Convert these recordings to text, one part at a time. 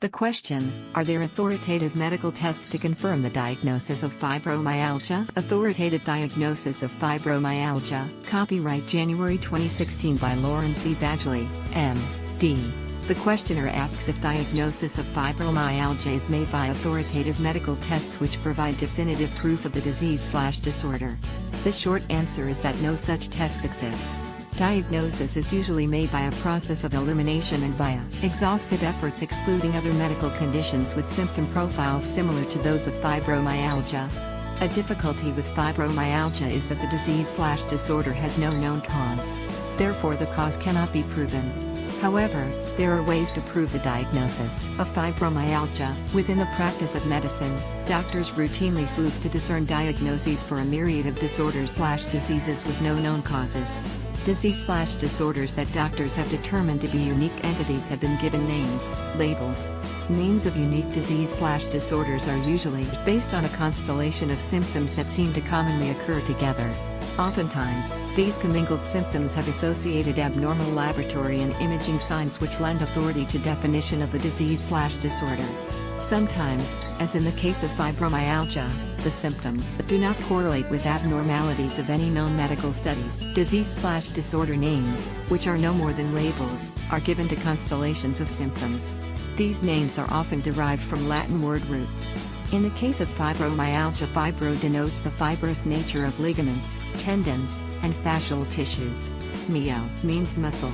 The question, are there authoritative medical tests to confirm the diagnosis of fibromyalgia? Authoritative Diagnosis of Fibromyalgia, copyright January 2016 by Lauren C. Badgley, M.D. The questioner asks if diagnosis of fibromyalgia is made by authoritative medical tests which provide definitive proof of the disease/disorder. The short answer is that no such tests exist. Diagnosis is usually made by a process of elimination and via exhaustive efforts excluding other medical conditions with symptom profiles similar to those of fibromyalgia. A difficulty with fibromyalgia is that the disease/disorder has no known cause. Therefore, the cause cannot be proven. However, there are ways to prove the diagnosis of fibromyalgia. Within the practice of medicine, doctors routinely sleuth to discern diagnoses for a myriad of disorders/diseases with no known causes. Disease/disorders that doctors have determined to be unique entities have been given names, labels. Names of unique disease/disorders are usually based on a constellation of symptoms that seem to commonly occur together. Oftentimes, these commingled symptoms have associated abnormal laboratory and imaging signs which lend authority to definition of the disease/disorder. Sometimes, as in the case of fibromyalgia, the symptoms do not correlate with abnormalities of any known medical studies. Disease/disorder names, which are no more than labels, are given to constellations of symptoms. These names are often derived from Latin word roots. In the case of fibromyalgia, fibro denotes the fibrous nature of ligaments, tendons, and fascial tissues. Myo means muscle.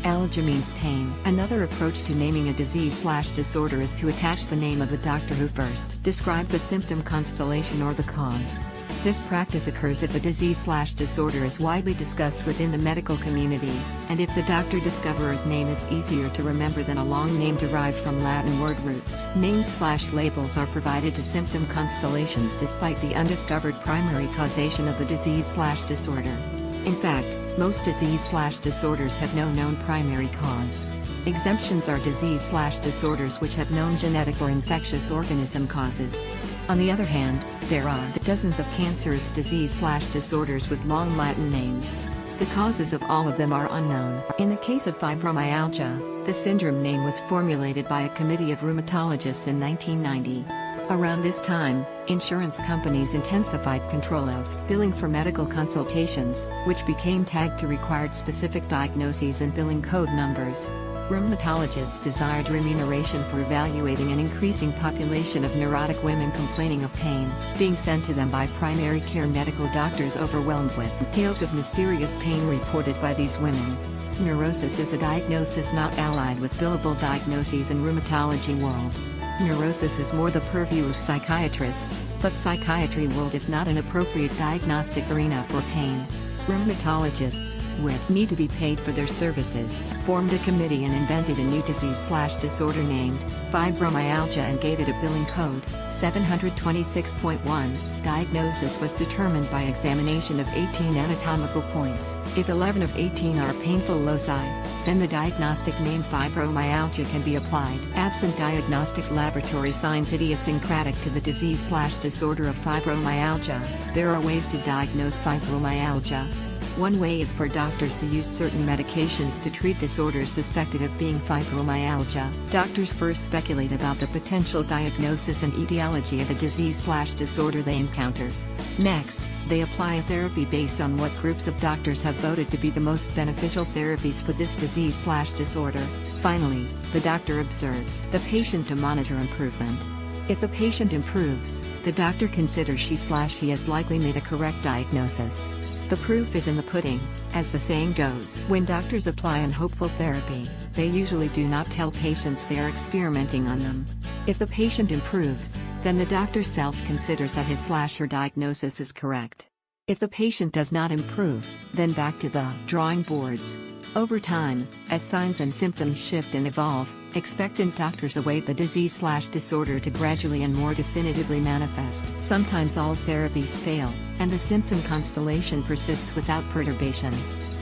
Algia means pain. Another approach to naming a disease/disorder is to attach the name of the doctor who first described the symptom constellation or the cause. This practice occurs if a disease/disorder is widely discussed within the medical community, and if the doctor discoverer's name is easier to remember than a long name derived from Latin word roots. Names/labels are provided to symptom constellations despite the undiscovered primary causation of the disease/disorder. In fact, most disease/disorders have no known primary cause. Exemptions are disease/disorders which have known genetic or infectious organism causes. On the other hand, there are dozens of cancerous disease/disorders with long Latin names. The causes of all of them are unknown. In the case of fibromyalgia, the syndrome name was formulated by a committee of rheumatologists in 1990. Around this time, insurance companies intensified control of billing for medical consultations, which became tagged to required specific diagnoses and billing code numbers. Rheumatologists desired remuneration for evaluating an increasing population of neurotic women complaining of pain, being sent to them by primary care medical doctors overwhelmed with tales of mysterious pain reported by these women. Neurosis is a diagnosis not allied with billable diagnoses in rheumatology world. Neurosis is more the purview of psychiatrists, but psychiatry world is not an appropriate diagnostic arena for pain. Rheumatologists, with need to be paid for their services, formed a committee and invented a new disease/disorder named fibromyalgia and gave it a billing code, 726.1. Diagnosis was determined by examination of 18 anatomical points. If 11 of 18 are painful loci, then the diagnostic name fibromyalgia can be applied. Absent diagnostic laboratory signs idiosyncratic to the disease/disorder of fibromyalgia, there are ways to diagnose fibromyalgia. One way is for doctors to use certain medications to treat disorders suspected of being fibromyalgia. Doctors first speculate about the potential diagnosis and etiology of a disease/disorder they encounter. Next, they apply a therapy based on what groups of doctors have voted to be the most beneficial therapies for this disease/disorder. Finally, the doctor observes the patient to monitor improvement. If the patient improves, the doctor considers she/he has likely made a correct diagnosis. The proof is in the pudding, as the saying goes. When doctors apply unhopeful therapy, they usually do not tell patients they are experimenting on them. If the patient improves, then the doctor self-considers that his/her diagnosis is correct. If the patient does not improve, then back to the drawing boards. Over time, as signs and symptoms shift and evolve, expectant doctors await the disease/disorder to gradually and more definitively manifest. Sometimes all therapies fail, and the symptom constellation persists without perturbation.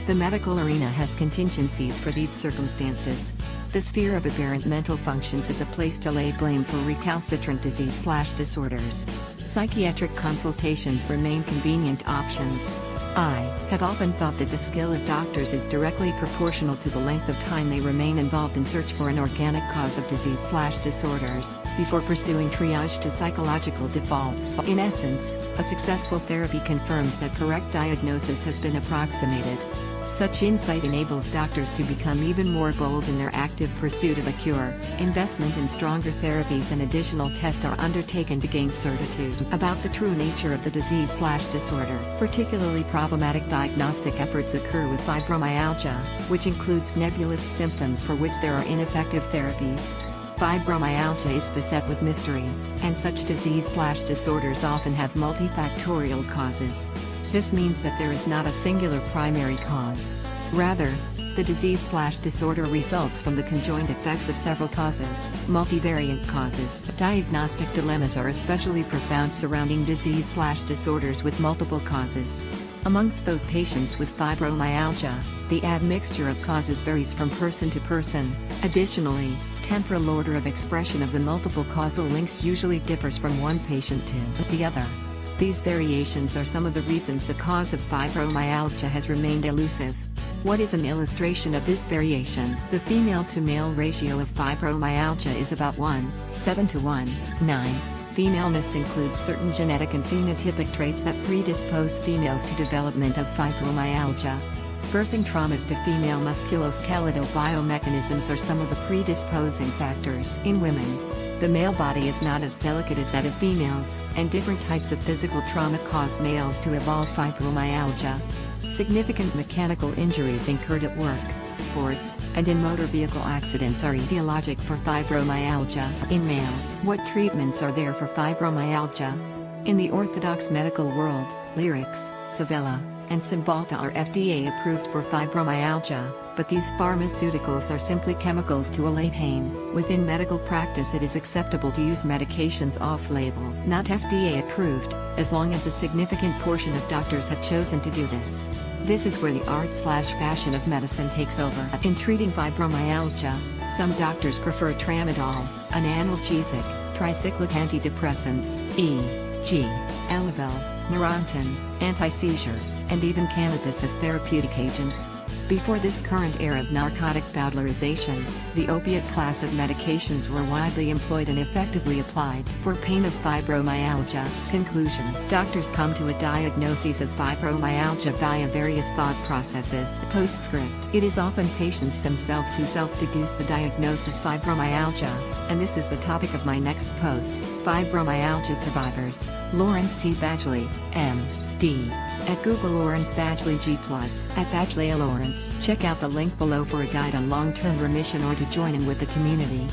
The medical arena has contingencies for these circumstances. The sphere of aberrant mental functions is a place to lay blame for recalcitrant disease/disorders. Psychiatric consultations remain convenient options. I have often thought that the skill of doctors is directly proportional to the length of time they remain involved in search for an organic cause of disease/disorders, before pursuing triage to psychological defaults. In essence, a successful therapy confirms that correct diagnosis has been approximated. Such insight enables doctors to become even more bold in their active pursuit of a cure. Investment in stronger therapies and additional tests are undertaken to gain certitude about the true nature of the disease/disorder. Particularly problematic diagnostic efforts occur with fibromyalgia, which includes nebulous symptoms for which there are ineffective therapies. Fibromyalgia is beset with mystery, and such disease/disorders often have multifactorial causes. This means that there is not a singular primary cause. Rather, the disease/disorder results from the conjoined effects of several causes, multivariant causes. Diagnostic dilemmas are especially profound surrounding disease/disorders with multiple causes. Amongst those patients with fibromyalgia, the admixture of causes varies from person to person. Additionally, temporal order of expression of the multiple causal links usually differs from one patient to the other. These variations are some of the reasons the cause of fibromyalgia has remained elusive. What is an illustration of this variation? The female-to-male ratio of fibromyalgia is about 1:7 to 1:9. Femaleness includes certain genetic and phenotypic traits that predispose females to development of fibromyalgia. Birthing traumas to female musculoskeletal biomechanisms are some of the predisposing factors. In women, the male body is not as delicate as that of females, and different types of physical trauma cause males to evolve fibromyalgia. Significant mechanical injuries incurred at work, sports, and in motor vehicle accidents are etiologic for fibromyalgia. In males, what treatments are there for fibromyalgia? In the orthodox medical world, Lyrics, Savella, and Cymbalta are FDA approved for fibromyalgia, but these pharmaceuticals are simply chemicals to allay pain. Within medical practice, it is acceptable to use medications off-label, not FDA approved, as long as a significant portion of doctors have chosen to do this. This is where the art/fashion of medicine takes over. In treating fibromyalgia, some doctors prefer tramadol, an analgesic, tricyclic antidepressants, e.g., Elavil, Neurontin, anti-seizure, and even cannabis as therapeutic agents. Before this current era of narcotic bowdlerization, the opiate class of medications were widely employed and effectively applied for pain of fibromyalgia. Conclusion: doctors come to a diagnosis of fibromyalgia via various thought processes. Postscript: it is often patients themselves who self-deduce the diagnosis fibromyalgia, and this is the topic of my next post. Fibromyalgia survivors. Lawrence C. Badgley, M.D. At Google. Lawrence Badgley G+, at Badgley Lawrence. Check out the link below for a guide on long-term remission or to join in with the community.